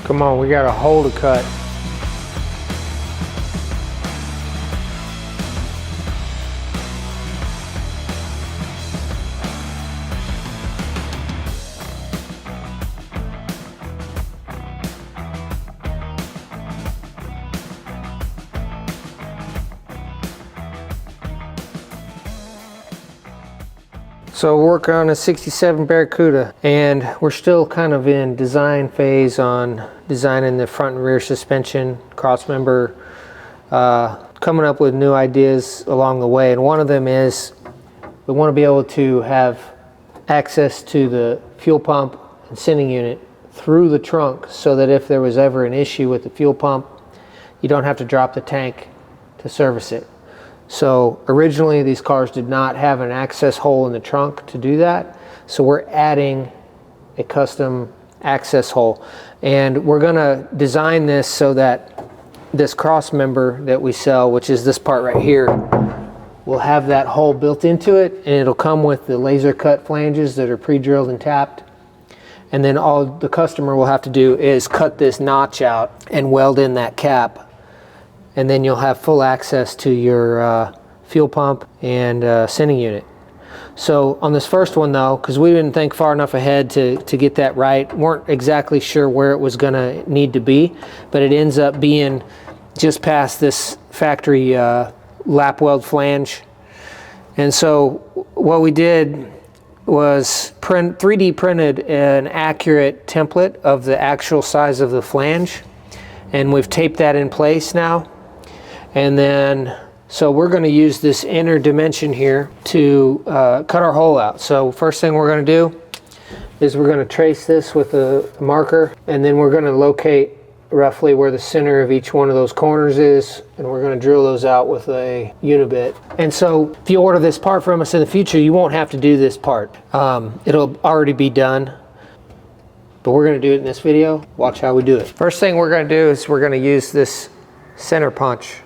Come on, we got a hole to cut. So we're working on a 67 Barracuda, and we're still kind of in design phase on designing the front and rear suspension, crossmember, coming up with new ideas along the way. And one of them is we want to be able to have access to the fuel pump and sending unit through the trunk, so that if there was ever an issue with the fuel pump, you don't have to drop the tank to service it. So originally these cars did not have an access hole in the trunk to do that. So we're adding a custom access hole. And we're gonna design this so that this cross member that we sell, which is this part right here, will have that hole built into it, and it'll come with the laser cut flanges that are pre-drilled and tapped. And then all the customer will have to do is cut this notch out and weld in that cap. And then you'll have full access to your fuel pump and sending unit. So on this first one though, because we didn't think far enough ahead to get that right, weren't exactly sure where it was gonna need to be, but it ends up being just past this factory lap weld flange. And so what we did was 3D printed an accurate template of the actual size of the flange, and we've taped that in place now. And then, so we're going to use this inner dimension here to cut our hole out. So first thing we're going to do is we're going to trace this with a marker, and then we're going to locate roughly where the center of each one of those corners is, and we're going to drill those out with a unibit. And so if you order this part from us in the future, you won't have to do this part. It'll already be done, but we're going to do it in this video. Watch how we do it. First thing we're going to do is we're going to use this center punch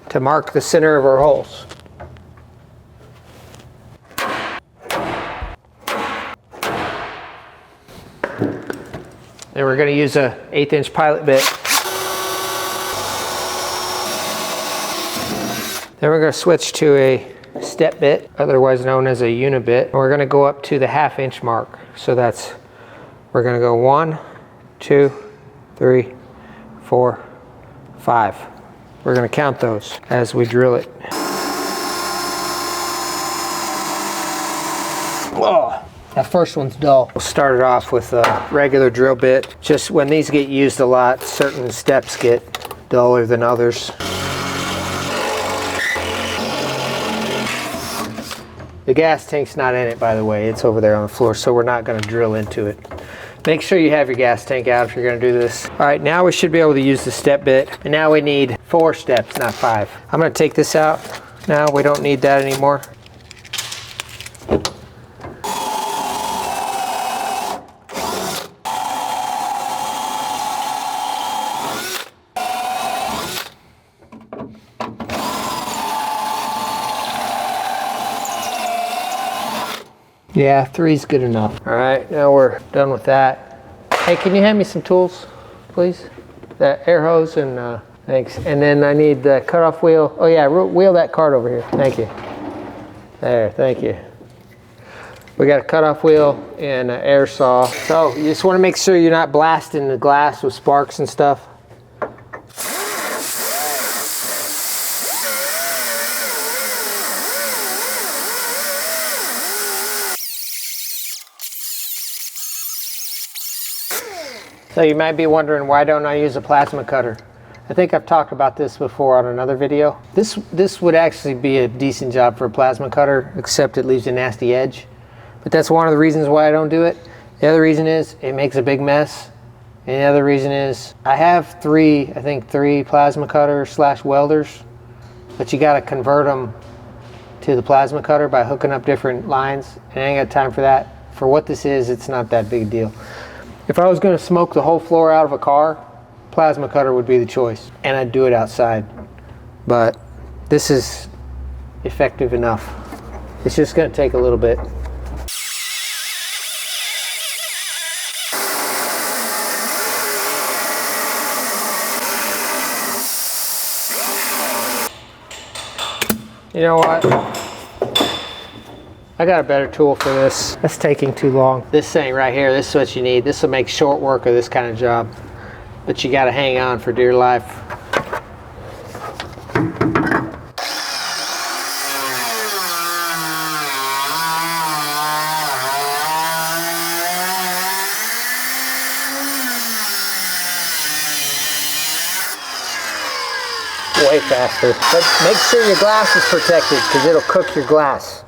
to mark the center of our holes. And we're going to use a 1/8 inch pilot bit. Then we're going to switch to a step bit, otherwise known as a unibit. And we're going to go up to the 1/2 inch mark. So that's, we're going to go 1, 2, 3, 4, 5. We're going to count those as we drill it. Oh, that first one's dull. We'll start it off with a regular drill bit. Just when these get used a lot, certain steps get duller than others. The gas tank's not in it, by the way. It's over there on the floor, so we're not going to drill into it. Make sure you have your gas tank out if you're going to do this. All right, now we should be able to use the step bit. And now we need 4 steps, not 5. I'm going to take this out. Now we don't need that anymore. Yeah, 3's good enough. All right, now we're done with that. Hey, can you hand me some tools, please? That air hose and thanks. And then I need the cutoff wheel. Oh yeah, wheel that cart over here. Thank you. There, thank you. We got a cutoff wheel and an air saw. So you just want to make sure you're not blasting the glass with sparks and stuff. So you might be wondering, why don't I use a plasma cutter? I think I've talked about this before on another video. This would actually be a decent job for a plasma cutter, except it leaves a nasty edge. But that's one of the reasons why I don't do it. The other reason is it makes a big mess. And the other reason is I have three plasma cutters / welders, but you gotta convert them to the plasma cutter by hooking up different lines, and I ain't got time for that. For what this is, it's not that big a deal. If I was going to smoke the whole floor out of a car, plasma cutter would be the choice, and I'd do it outside. But this is effective enough. It's just going to take a little bit. You know what? I got a better tool for this. That's taking too long. This thing right here, this is what you need. This will make short work of this kind of job. But you got to hang on for dear life. Way faster. But make sure your glass is protected because it'll cook your glass.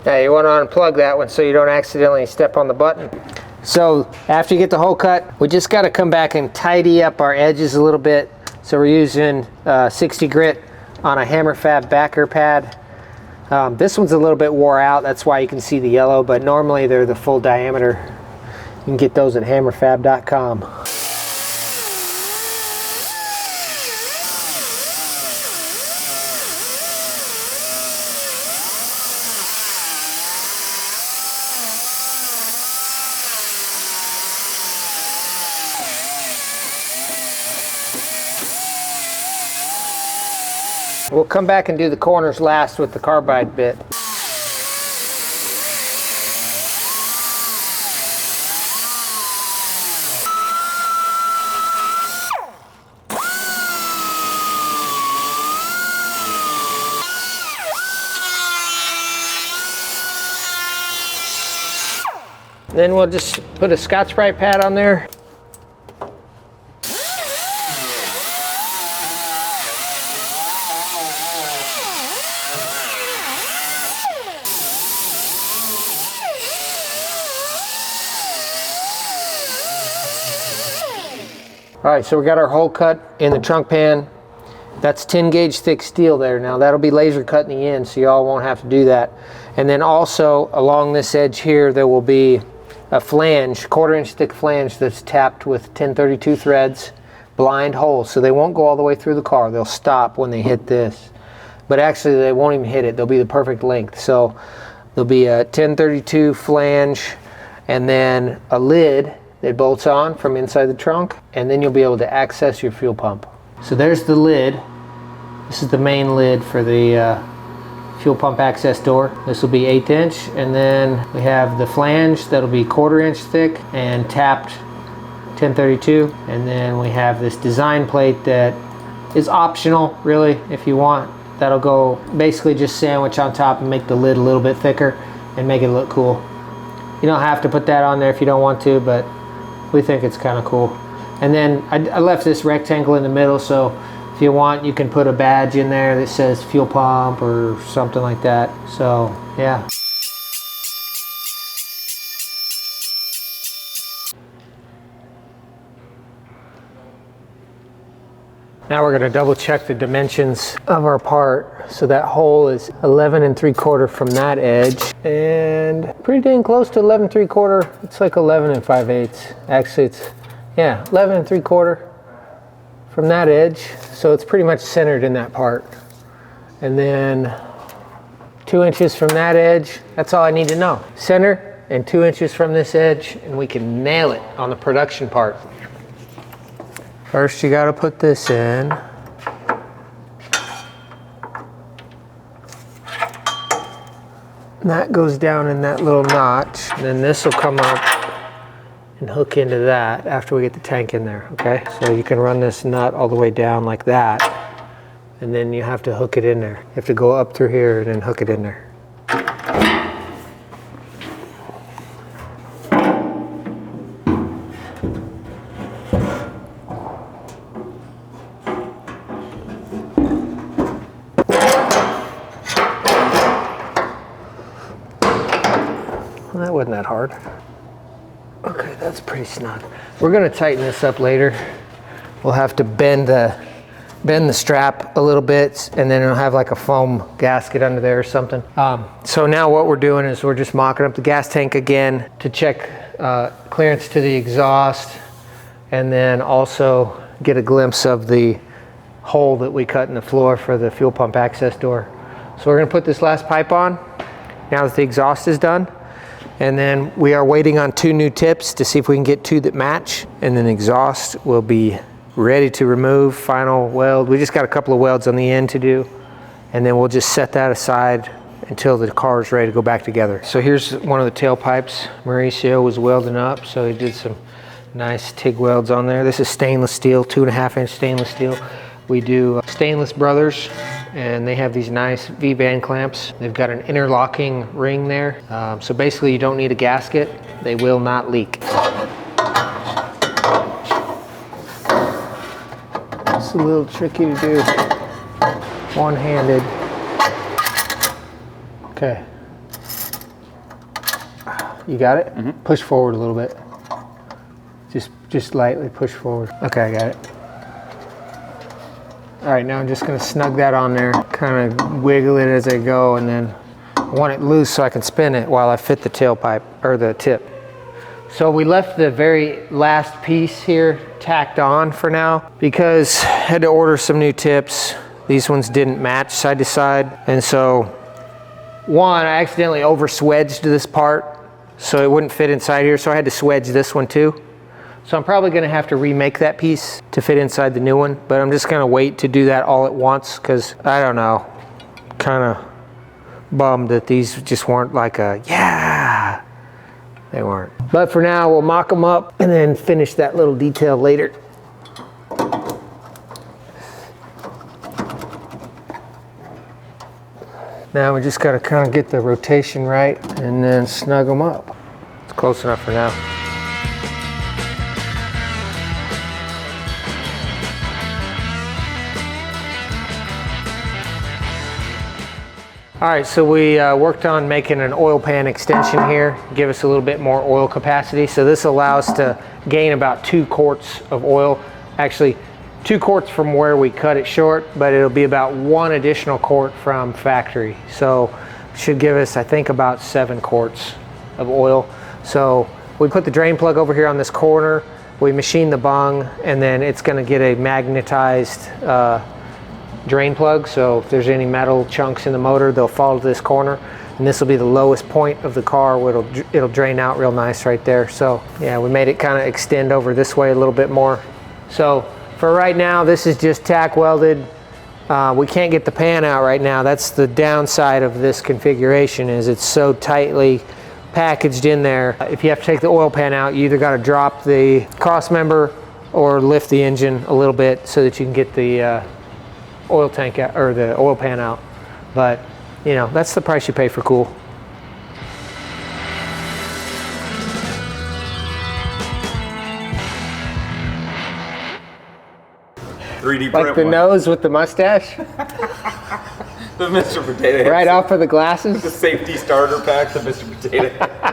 Now you want to unplug that one so you don't accidentally step on the button. So after you get the hole cut, we just got to come back and tidy up our edges a little bit. So we're using 60 grit on a hammer fab backer pad. This one's a little bit wore out, that's why you can see the yellow, but normally they're the full diameter. You can get those at hammerfab.com. We'll come back and do the corners last with the carbide bit. Then we'll just put a Scotch-Brite pad on there. All right, so we got our hole cut in the trunk pan. That's 10 gauge thick steel there. Now that'll be laser cut in the end, so y'all won't have to do that. And then also along this edge here, there will be a flange, 1/4 inch thick flange that's tapped with 1032 threads, blind holes. So they won't go all the way through the car. They'll stop when they hit this. But actually they won't even hit it. They'll be the perfect length. So there'll be a 1032 flange and then a lid that bolts on from inside the trunk, and then you'll be able to access your fuel pump. So there's the lid. This is the main lid for the fuel pump access door. This will be 1/8 inch, and then we have the flange that'll be 1/4 inch thick and tapped 1032, and then we have this design plate that is optional really if you want. That'll go basically just sandwich on top and make the lid a little bit thicker and make it look cool. You don't have to put that on there if you don't want to, but we think it's kind of cool. And then I left this rectangle in the middle, so if you want, you can put a badge in there that says fuel pump or something like that. So, yeah. Now we're going to double check the dimensions of our part. So that hole is 11 3/4 from that edge, and pretty dang close to 11 3/4. It's like 11 5/8. Actually, it's, yeah, 11 3/4 from that edge. So it's pretty much centered in that part. And then 2 inches from that edge. That's all I need to know. Center and 2 inches from this edge, and we can nail it on the production part. First, you got to put this in. And that goes down in that little notch. And then this will come up and hook into that after we get the tank in there, okay? So you can run this nut all the way down like that. And then you have to hook it in there. You have to go up through here and then hook it in there. that wasn't that hard. Okay, that's pretty snug. We're gonna tighten this up later. We'll have to bend the strap a little bit, and then it'll have like a foam gasket under there or something. So now what we're doing is we're just mocking up the gas tank again to check clearance to the exhaust, and then also get a glimpse of the hole that we cut in the floor for the fuel pump access door. So we're gonna put this last pipe on now that the exhaust is done. And then we are waiting on 2 new tips to see if we can get 2 that match. And then exhaust will be ready to remove, final weld. We just got a couple of welds on the end to do. And then we'll just set that aside until the car is ready to go back together. So here's one of the tailpipes Mauricio was welding up. So he did some nice TIG welds on there. This is stainless steel, 2.5-inch stainless steel. We do Stainless Brothers, and they have these nice V-band clamps. They've got an interlocking ring there. So basically you don't need a gasket. They will not leak. It's a little tricky to do one-handed. Okay. You got it? Mm-hmm. Push forward a little bit. Just lightly push forward. Okay, I got it. All right, now I'm just gonna snug that on there, kind of wiggle it as I go, and then I want it loose so I can spin it while I fit the tailpipe, or the tip. So we left the very last piece here tacked on for now because I had to order some new tips. These ones didn't match side to side. And so, one, I accidentally over swedged this part so it wouldn't fit inside here, so I had to swedge this one too. So I'm probably gonna have to remake that piece to fit inside the new one, but I'm just gonna wait to do that all at once because, I don't know, kind of bummed that these just weren't like a, yeah, they weren't. But for now, we'll mock them up and then finish that little detail later. Now we just gotta kind of get the rotation right and then snug them up. It's close enough for now. All right, so we worked on making an oil pan extension here, give us a little bit more oil capacity. So this allows to gain about 2 quarts of oil. Actually, 2 quarts from where we cut it short, but it'll be about 1 additional quart from factory. So should give us, I think, about 7 quarts of oil. So we put the drain plug over here on this corner, we machine the bung, and then it's gonna get a magnetized drain plug, so if there's any metal chunks in the motor, they'll fall to this corner, and this will be the lowest point of the car where it'll drain out real nice right there. So yeah, we made it kind of extend over this way a little bit more. So for right now, this is just tack welded. We can't get the pan out right now. That's the downside of this configuration, is it's so tightly packaged in there. If you have to take the oil pan out, you either got to drop the cross member or lift the engine a little bit so that you can get the oil tank out, or the oil pan out. But you know, that's the price you pay for cool. Like the one. Nose with the mustache. The Mr. Potato Head. Right off of the glasses. The safety starter pack, the Mr. Potato Head.